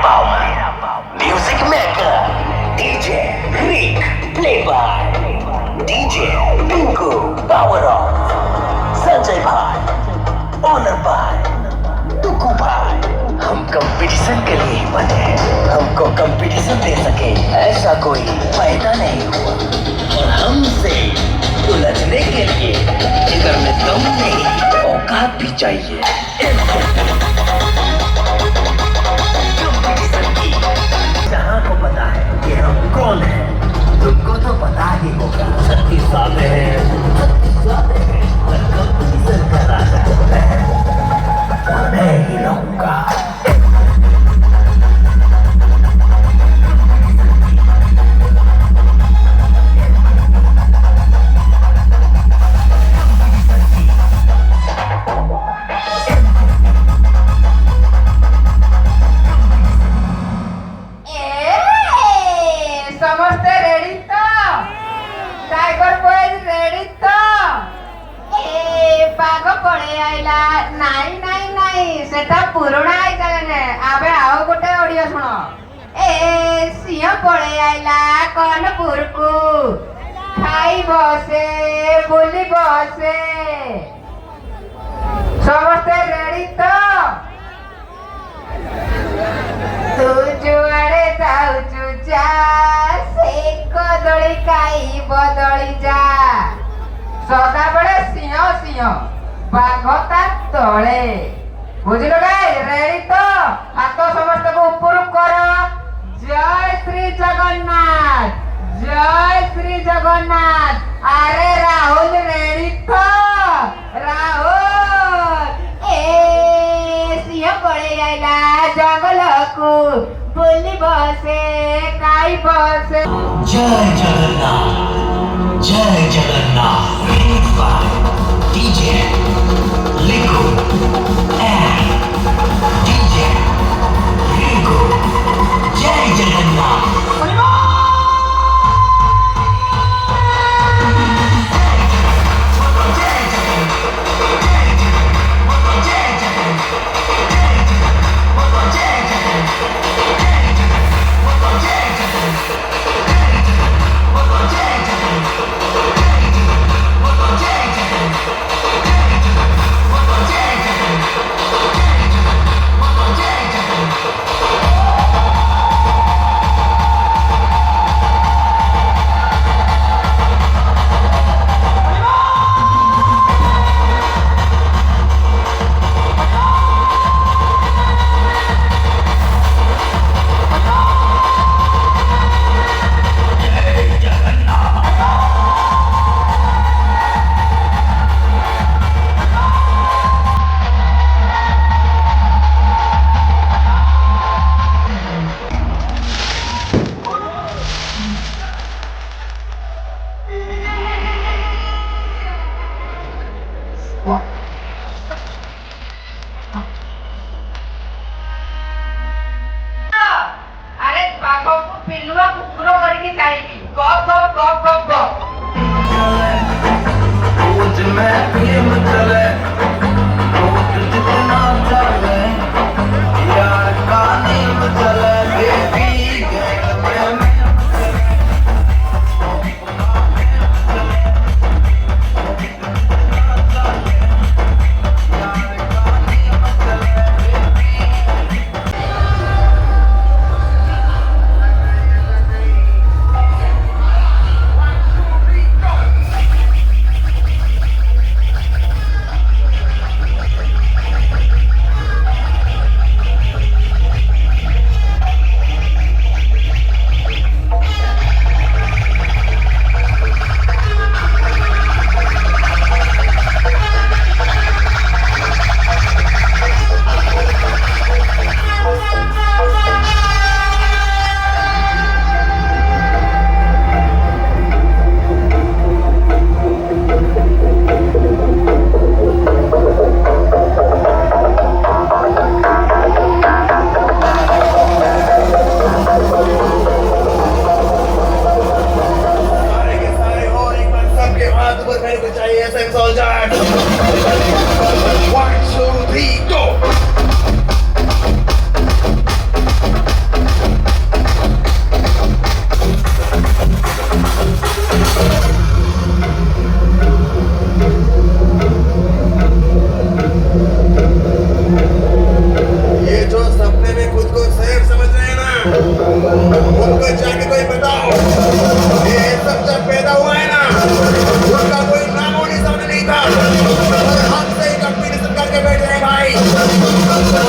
power. Music maker. DJ Rick. Play by DJ Pinku. Power off. Sanjay Bhai. Honor by Tuku Bhai. हम competition के लिए ही बने हैं. हमको कंपटीशन दे सके ऐसा कोई पैदा नहीं हुआ. और हमसे उलझने के लिए जिगर में दम नहीं, औकात भी चाहिए. कंपटीशन की जहां को पता है कि हम कौन हैं, तुमको तो पता ही होगा. 36 साल है, 36 साल है, कंपटीशन का राजा है. मैं ही रहूंगा. सेटा पुराना आइले आबे आओ गोटे ऑडियो सुनो. ए सिंह पड़े आइला कानपुर को खाई बसे बोली बसे. समस्ते रेडी तो तू जुआड़े जाऊचु जा से कदली खाई बदली जा. सदाबेले सिंह सिंह बाघता तले. बुझलो गाय रेडी तो हाथ समस्त को ऊपर करो. जय श्री जगन्नाथ, जय श्री जगन्नाथ. अरे राहुल रेडी तो राहुल. ए सिंह पड़े आइला जंगल को बोली बसे काई बसे. जय जगन्नाथ, जय Jagannath. DJ Liku and DJ Riku. Jai Jagannath. उनको जाके कोई बताओ, ये सब जब पैदा हुआ है ना, उनका कोई नामो निशान नहीं था, और हमसे ही कंपटीशन करके बैठे हैं भाई।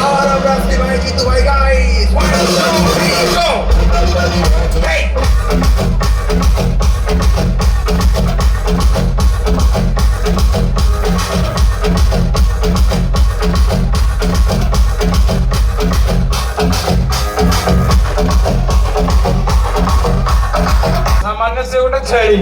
और अब रास्ते भाई जीतू भाई गाइस, 1 2 3 गो। Hey! सामान्य से उठे छेड़ी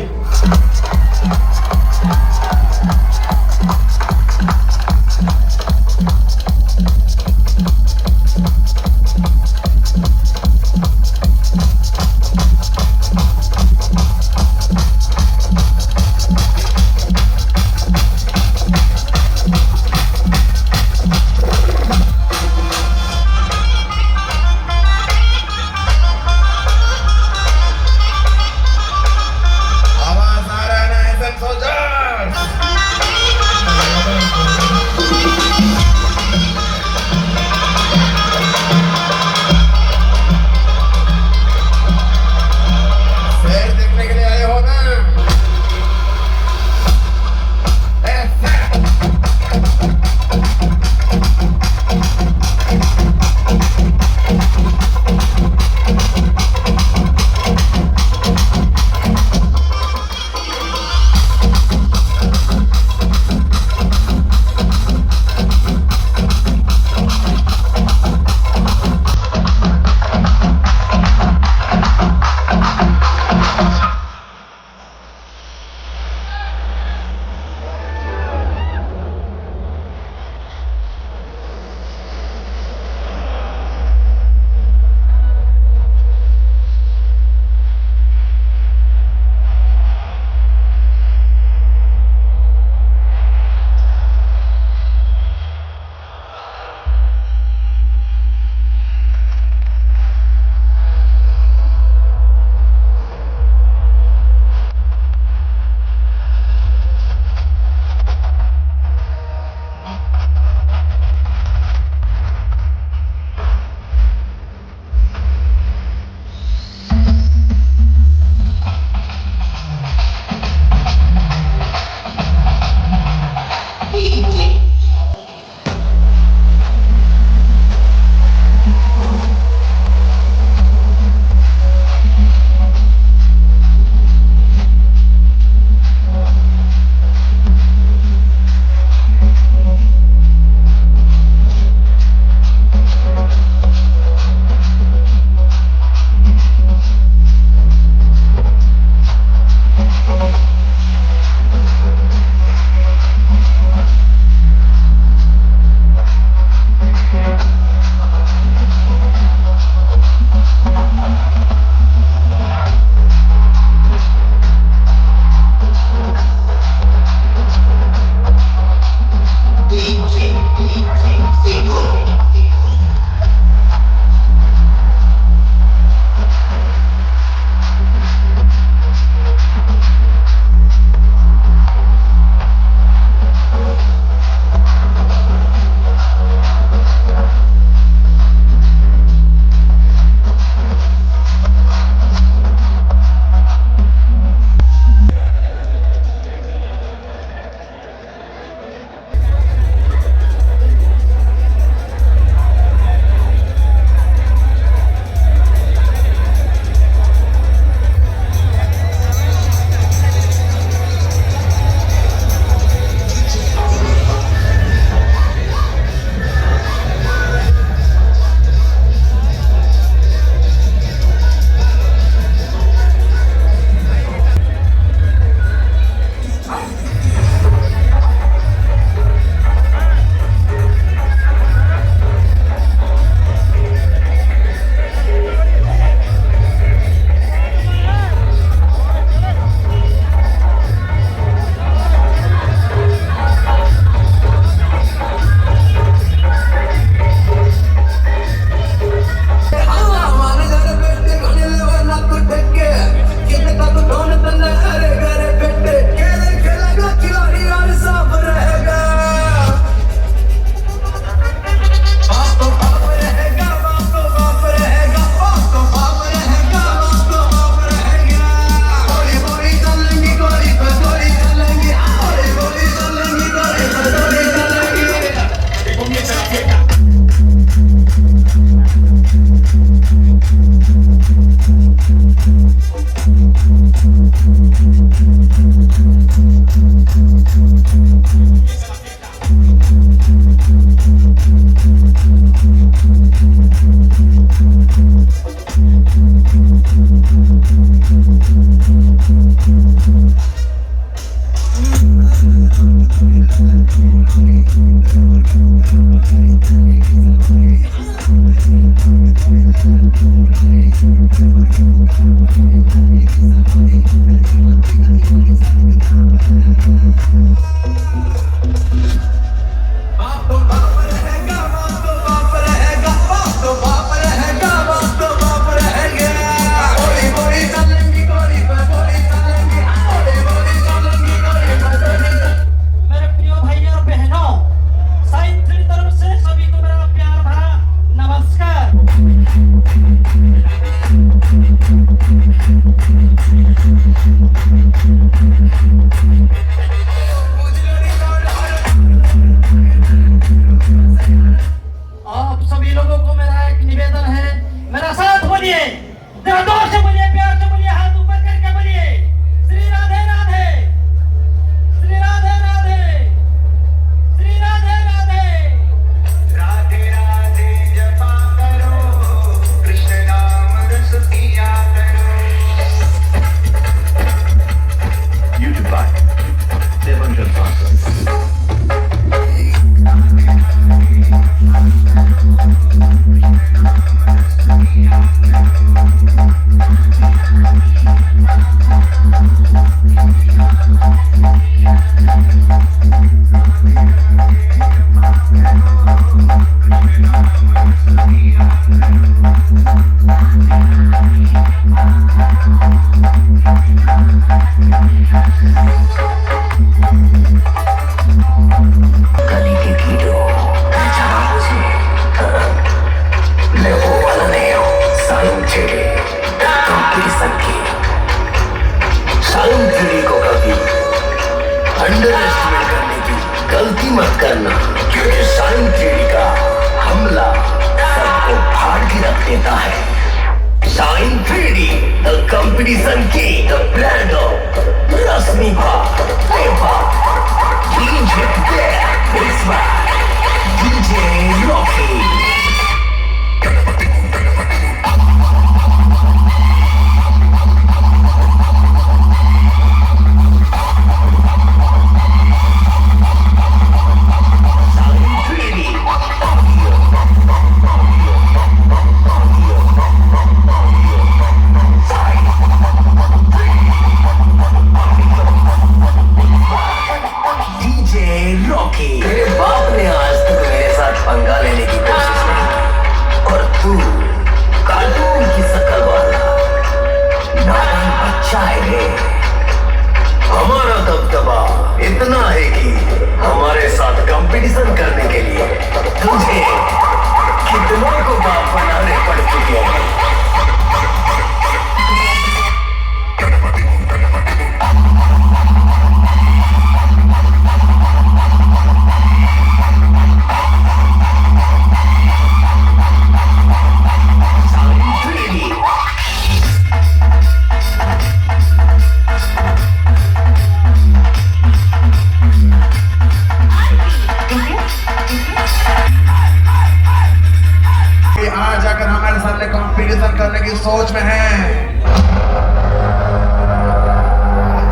सोच में है।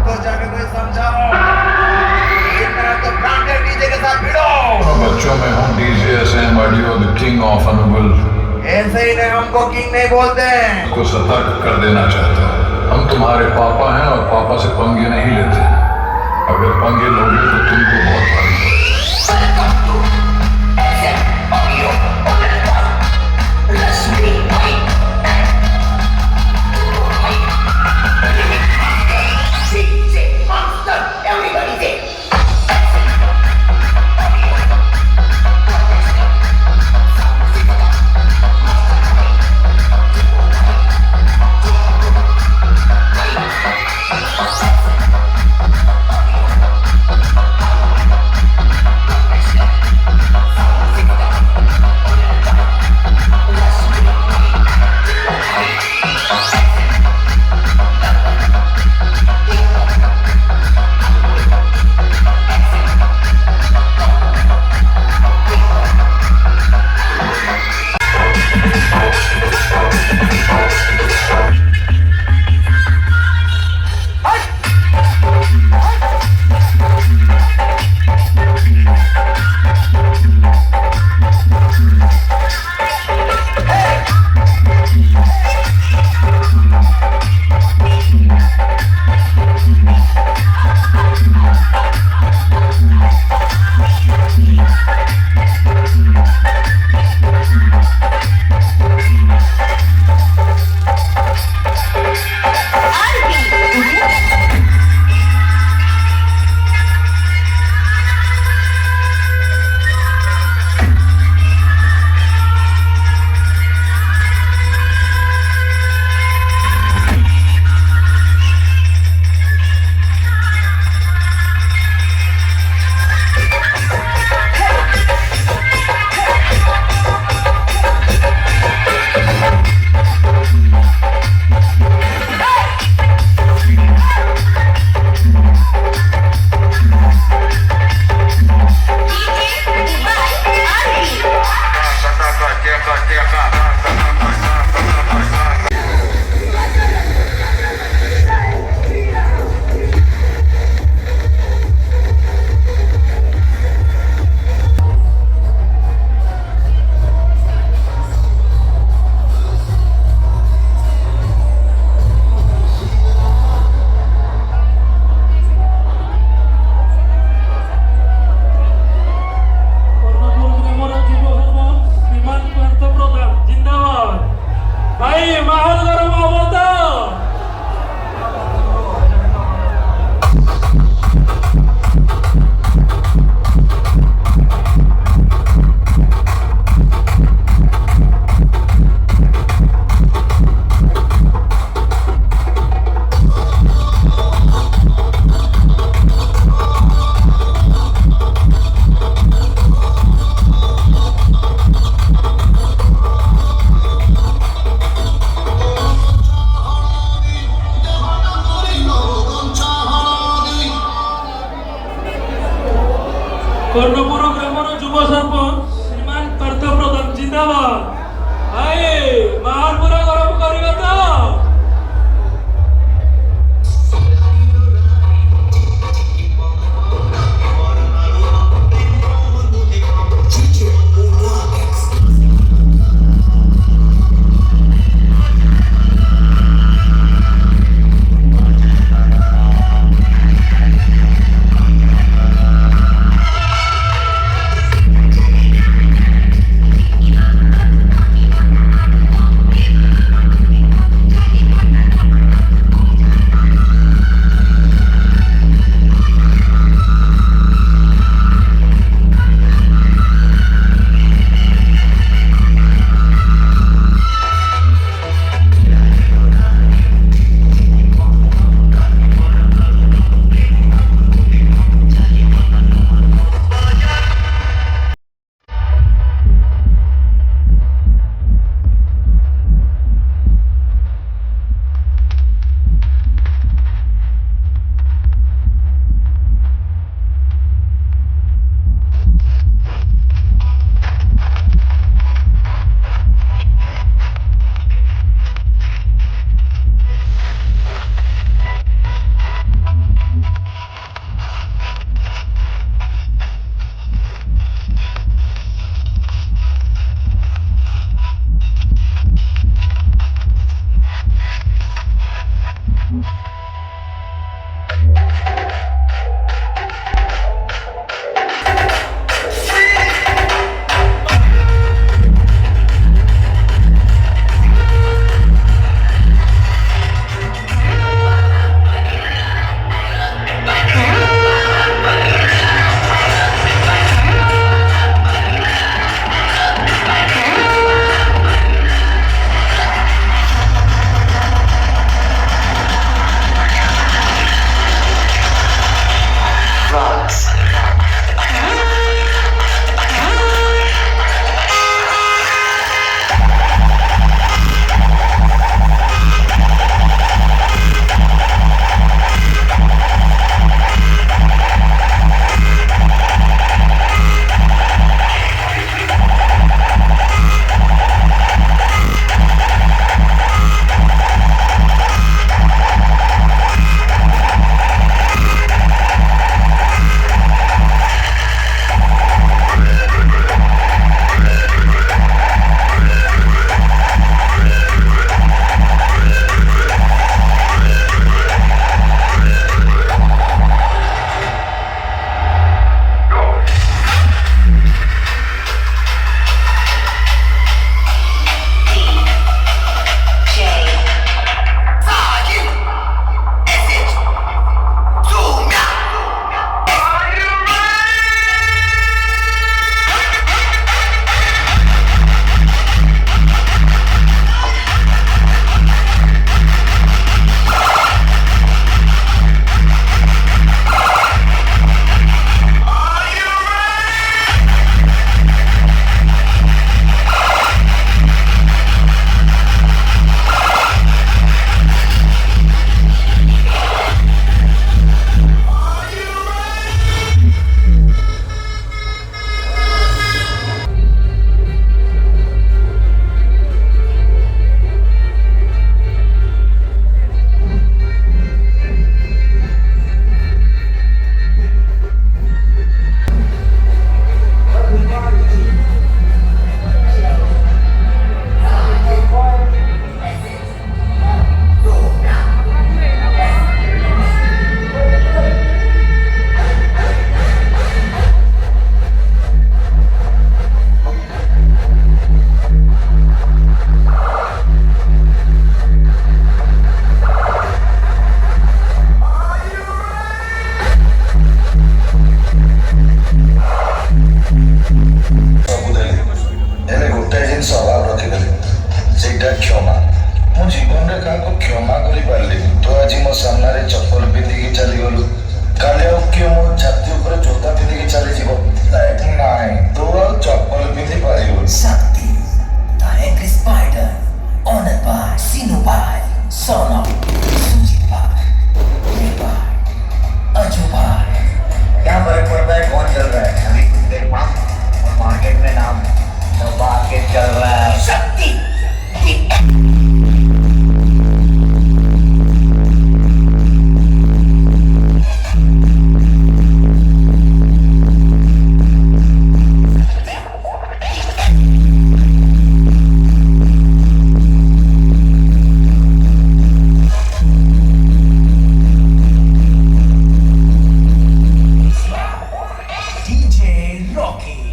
तो जाके कोई समझाओ, इतना तो ब्रांडेड डीजे के साथ भिड़ो। बच्चों में हूँ DJ SM audio the king of Angul. ऐसे ही नहीं, हमको किंग नहीं बोलते। को सतर्क कर देना चाहता हूँ, हम तुम्हारे पापा हैं और पापा से पंगे नहीं लेते। अगर पंगे लोगे तो तुमको बहुत भारी पड़ेगा। কর্ণপুর গ্রামের যুব সরপঞ্চ শ্রীমান পার্থ প্রধান জিন্দাবাদ। ভাই মাল পুরা গরম করিবে তো? क्या फर्क पड़ता है कौन चल रहा है?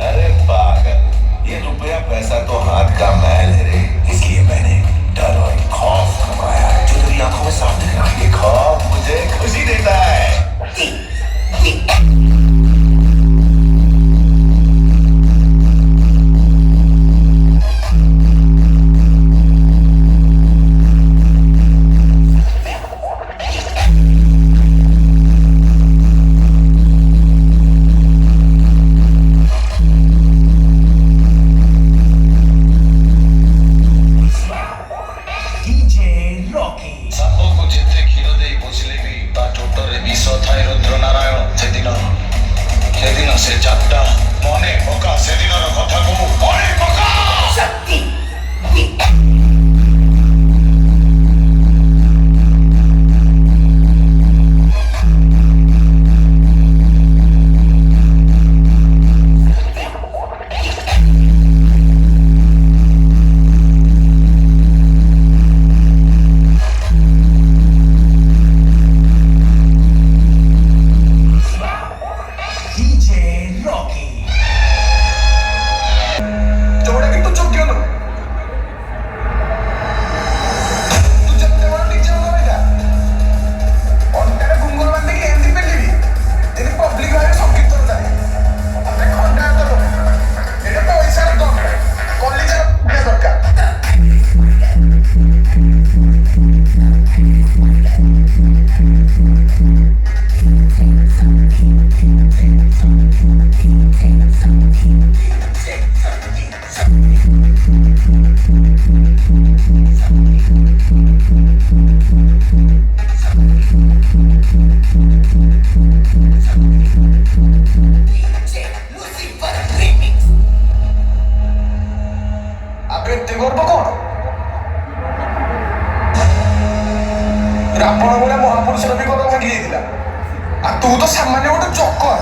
अरे पागल, ये रुपया पैसा तो हाथ का मैल है रे, इसलिए मैंने डर और खौफ कमाया जो तेरी आंखों में साफ दिख रहा है। ये खौफ मुझे खुशी देता है। ସାପକୁ ଯେତେ କ୍ଷୀର ଦେଇ ବୁଝିଲେ ବି ତା ଠୋঁଟରେ ବିଷ ଥାଏ। ରୁଦ୍ରନାରାୟଣ ସେଦିନ ସେ ଯାତ୍ରା ମନେ ପକା, ସେଦିନର କଥାକୁ ମନେ ପକା। ରାବଣ ଭଳିଆ ମହାପୁରୁଷର ବି ଗୋଡ଼ ଭାଙ୍ଗି ଯାଇଥିଲା, ଆଉ ତୁ ତ ସାମାନ୍ୟ ଗୋଟେ ଚକର।